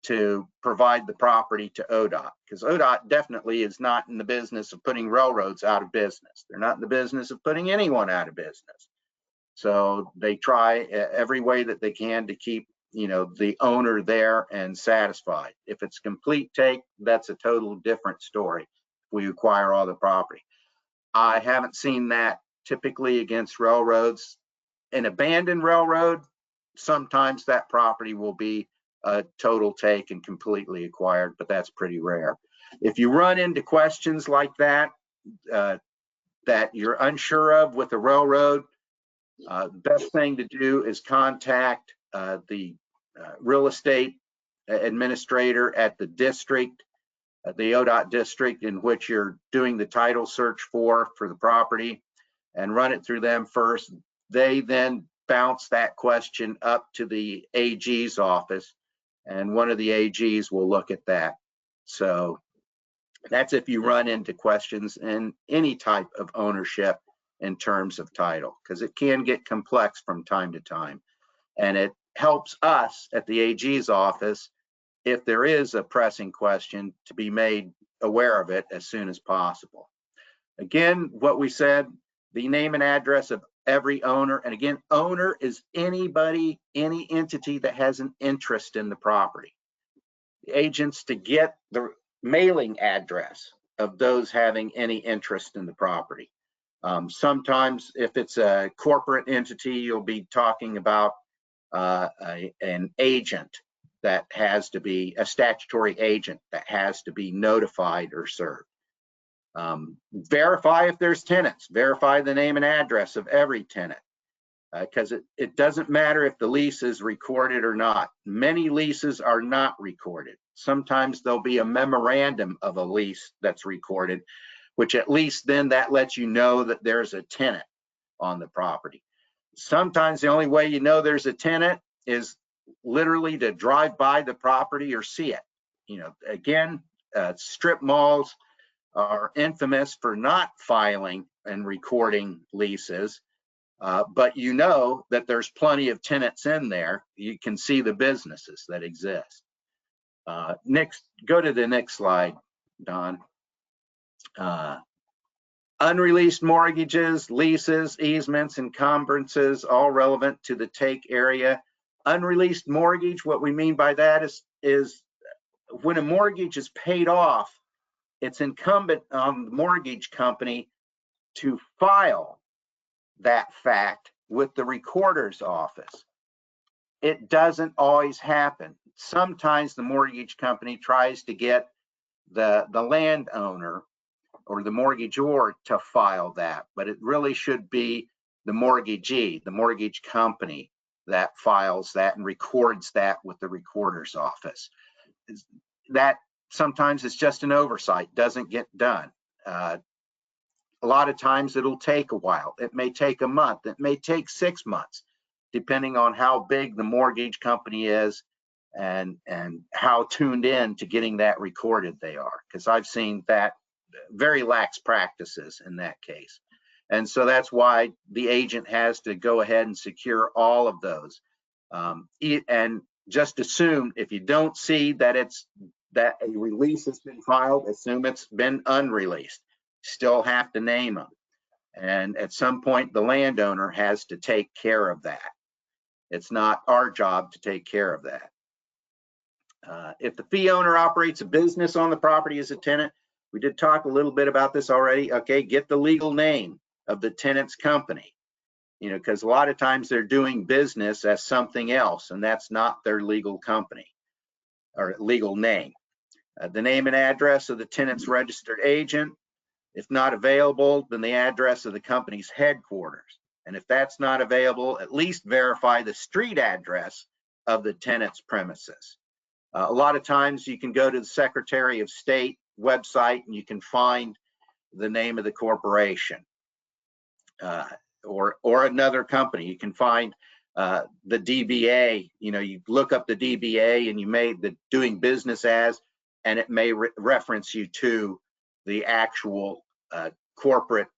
[SPEAKER 4] to provide the property to ODOT, because ODOT definitely is not in the business of putting railroads out of business. They're not in the business of putting anyone out of business. So they try every way that they can to keep, the owner there and satisfied. If it's complete take, that's a total different story. We acquire all the property. I haven't seen that typically against railroads. An abandoned railroad, sometimes that property will be a total take and completely acquired, but that's pretty rare. If you run into questions like that, that you're unsure of with the railroad, the best thing to do is contact the real estate administrator at the district, the ODOT district in which you're doing the title search for the property, and run it through them first. They then bounce that question up to the AG's office, and one of the AGs will look at that. So that's if you run into questions in any type of ownership in terms of title, because it can get complex from time to time. And it helps us at the AG's office, if there is a pressing question, to be made aware of it as soon as possible. Again, what we said, the name and address of every owner. And again, owner is anybody, any entity that has an interest in the property. The agents to get the mailing address of those having any interest in the property. Sometimes if it's a corporate entity, you'll be talking about an agent that has to be a statutory agent that has to be notified or served. Verify if there's tenants, verify the name and address of every tenant, because it doesn't matter if the lease is recorded or not. Many leases are not recorded. Sometimes there'll be a memorandum of a lease that's recorded, which at least then that lets you know that there's a tenant on the property. Sometimes the only way you know there's a tenant is literally to drive by the property or see it. You know, again, strip malls are infamous for not filing and recording leases, but you know that there's plenty of tenants in there. You can see the businesses that exist. Next, go to the next slide, Don. Unreleased mortgages, leases, easements, encumbrances, all relevant to the take area. Unreleased mortgage, what we mean by that is when a mortgage is paid off, it's incumbent on the mortgage company to file that fact with the recorder's office. It doesn't always happen. Sometimes the mortgage company tries to get the landowner or the mortgagor to file that, but it really should be the mortgagee, the mortgage company, that files that and records that with the recorder's office. That sometimes it's just an oversight, doesn't get done. A lot of times it'll take a while. It may take a month, it may take 6 months, depending on how big the mortgage company is and how tuned in to getting that recorded they are, because I've seen that very lax practices in that case. And so that's why the agent has to go ahead and secure all of those. And just assume, if you don't see that that a release has been filed, assume it's been unreleased. Still have to name them. And at some point, the landowner has to take care of that. It's not our job to take care of that. If the fee owner operates a business on the property as a tenant, we did talk a little bit about this already. Okay, get the legal name of the tenant's company, you know, because a lot of times they're doing business as something else, and that's not their legal company or legal name. The name and address of the tenant's registered agent. If not available, then the address of the company's headquarters. And if that's not available, at least verify the street address of the tenant's premises. A lot of times you can go to the Secretary of State website and you can find the name of the corporation or another company. You can find the DBA. You know, you look up the DBA and you made the doing business as, and it may reference you to the actual corporate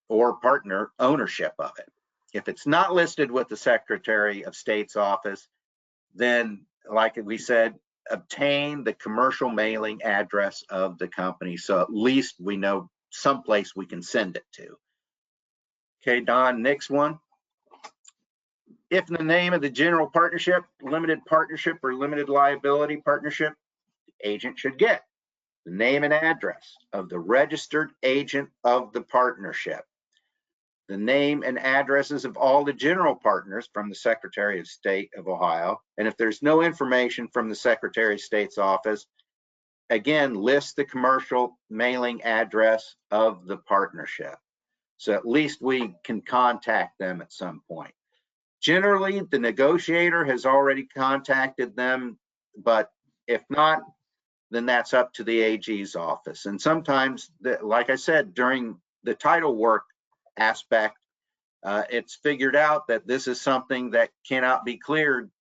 [SPEAKER 4] or partner ownership of it. If it's not listed with the Secretary of State's office, then, like we said, obtain the commercial mailing address of the company, so at least we know someplace we can send it to. Okay, Don, next one. If in the name of the general partnership, limited partnership, or limited liability partnership, the agent should get the name and address of the registered agent of the partnership, the name and addresses of all the general partners from the Secretary of State of Ohio. And if there's no information from the Secretary of State's office, again, list the commercial mailing address of the partnership. So at least we can contact them at some point. Generally, the negotiator has already contacted them, but if not, then that's up to the AG's office. And sometimes, like I said, during the title work aspect, it's figured out that this is something that cannot be cleared,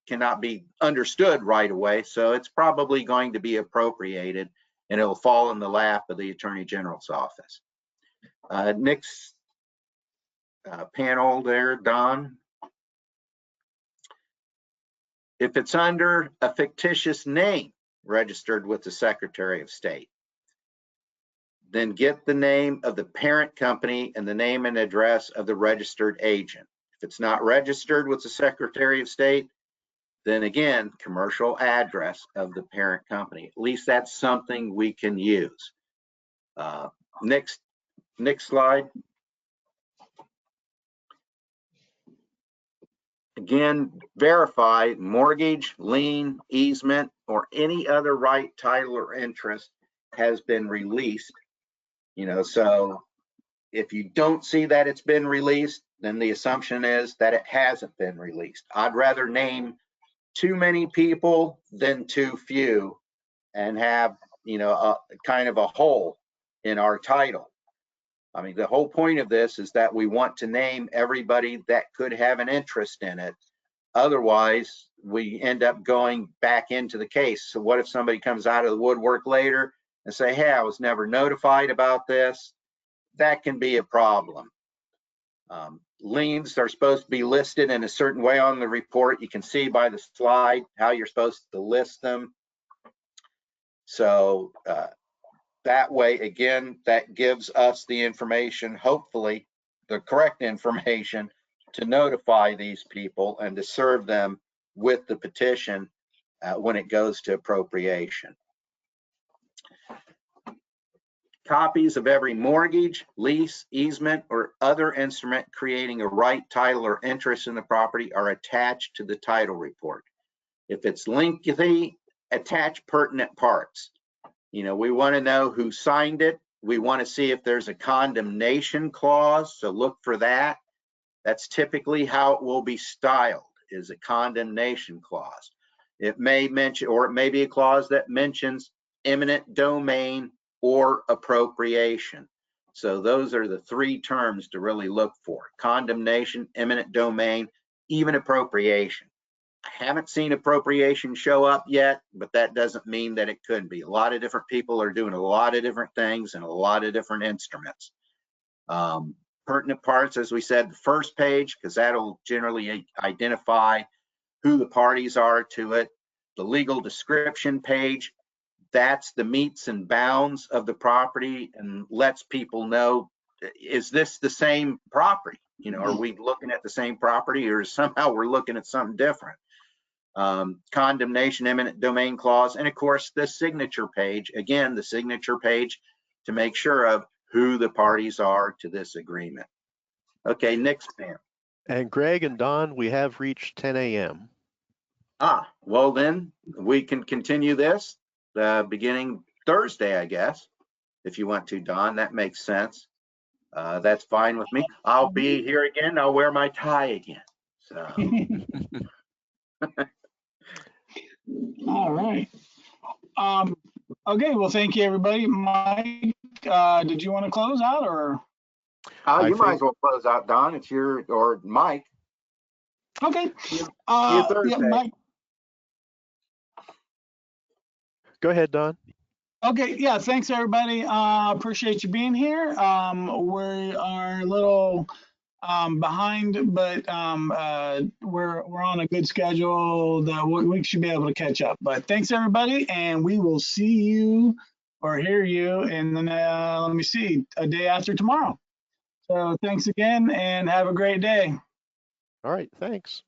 [SPEAKER 4] cannot be understood right away. So it's probably going to be appropriated and it'll fall in the lap of the Attorney General's office. Next panel there, Don. If it's under a fictitious name registered with the Secretary of State, then get the name of the parent company and the name and address of the registered agent. If it's not registered with the Secretary of State, then again, commercial address of the parent company. At least that's something we can use. Next slide. Again, verify mortgage, lien, easement, or any other right, title, or interest has been released. You know, so if you don't see that it's been released, then the assumption is that it hasn't been released. I'd rather name too many people than too few and have, you know, a kind of a hole in our title. I mean, the whole point of this is that we want to name everybody that could have an interest in it. Otherwise, we end up going back into the case. So what if somebody comes out of the woodwork later and say, hey, I was never notified about this? That can be a problem. Liens are supposed to be listed in a certain way on the report. You can see by the slide how you're supposed to list them. So that way, again, that gives us the information, hopefully the correct information, to notify these people and to serve them with the petition when it goes to appropriation. Copies of every mortgage, lease, easement, or other instrument creating a right, title, or interest in the property are attached to the title report. If it's lengthy, attach pertinent parts. You know, we want to know who signed it. We want to see if there's a condemnation clause, so look for that. That's typically how it will be styled, is a condemnation clause. It may mention, or it may be a clause that mentions eminent domain or appropriation. So those are the three terms to really look for: condemnation, eminent domain, even appropriation. I haven't seen appropriation show up yet, but that doesn't mean that it could be. A lot of different people are doing a lot of different things and a lot of different instruments. Pertinent parts, as we said, the first page, because that'll generally identify who the parties are to it. The legal description page, that's the metes and bounds of the property and lets people know, is this the same property? You know, are we looking at the same property, or somehow we're looking at something different? Condemnation, eminent domain clause, and of course the signature page. Again, the signature page to make sure of who the parties are to this agreement. Okay, next, ma'am.
[SPEAKER 1] And Greg and Don, we have reached 10 a.m.
[SPEAKER 4] Well then, we can continue this beginning Thursday, I guess, if you want to, Don. That makes sense. That's fine with me. I'll be here again. I'll wear my tie again. So.
[SPEAKER 2] All right. Okay, well, thank you, everybody. Mike, did you want to close out, or?
[SPEAKER 4] You might as well close out, Don. It's your, or Mike.
[SPEAKER 2] Okay.
[SPEAKER 4] See you Thursday.
[SPEAKER 2] Yeah, Mike.
[SPEAKER 1] Go ahead, Don.
[SPEAKER 2] Okay, yeah, thanks, everybody. Appreciate you being here. We are a little behind, but we're on a good schedule. We should be able to catch up. But thanks, everybody, and we will see you or hear you in the let me see, a day after tomorrow. So thanks again, and have a great day.
[SPEAKER 1] All right, thanks.